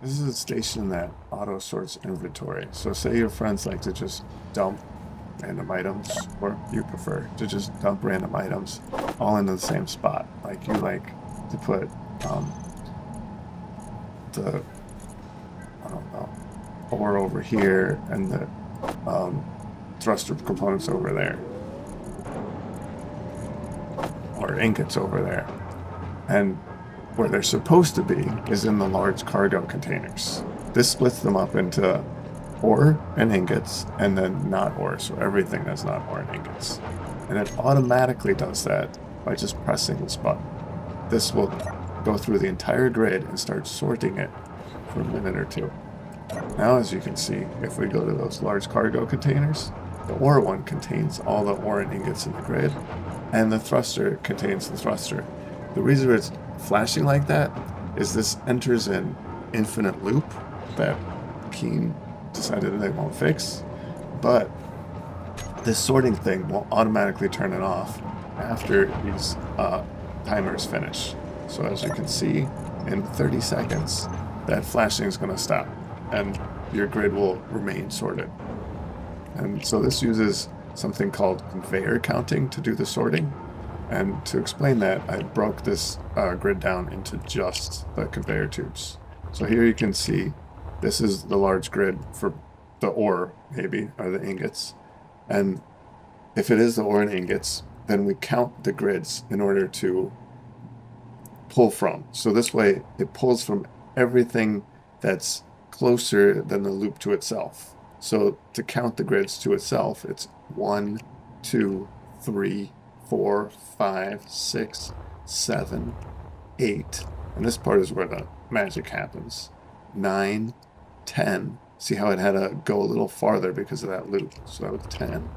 This is a station that auto sorts inventory. So say your friends like to just dump random items, or you prefer to just dump random items all into the same spot. Like you like to put um, the, I don't know, ore over here and the um, thruster components over there, or ingots over there. And where they're supposed to be is in the large cargo containers. This splits them up into ore and ingots, and then not ore, so everything that's not ore and ingots. And it automatically does that by just pressing this button. This will go through the entire grid and start sorting it for a minute or two. Now, as you can see, if we go to those large cargo containers, the ore one contains all the ore and ingots in the grid, and the thruster contains the thruster. The reason it's flashing like that is this enters an infinite loop that Keen decided they won't fix, but this sorting thing will automatically turn it off after these timers finish. So as you can see, in 30 seconds, that flashing is going to stop, and your grid will remain sorted. And so this uses something called conveyor counting to do the sorting. And to explain that, I broke this grid down into just the conveyor tubes. So here you can see this is the large grid for the ore, maybe, or the ingots. And if it is the ore and ingots, then we count the grids in order to pull from. So this way, it pulls from everything that's closer than the loop to itself. So to count the grids to itself, it's 1, 2, 3, 4, 5, 6, 7, 8. And this part is where the magic happens. 9, 10. See how it had to go a little farther because of that loop. So that was 10.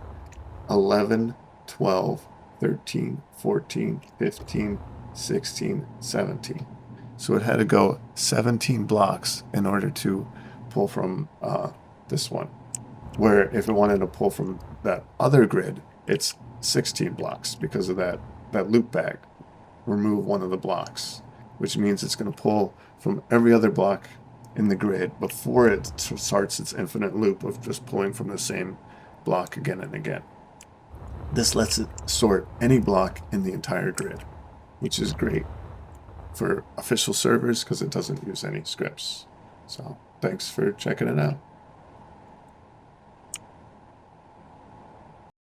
11, 12, 13, 14, 15, 16, 17. So it had to go 17 blocks in order to pull from this one. Where if it wanted to pull from that other grid, it's 16 blocks because of that loop back. Remove one of the blocks, which means it's going to pull from every other block in the grid before it starts its infinite loop of just pulling from the same block again and again. This lets it sort any block in the entire grid, which is great for official servers because it doesn't use any scripts. So thanks for checking it out.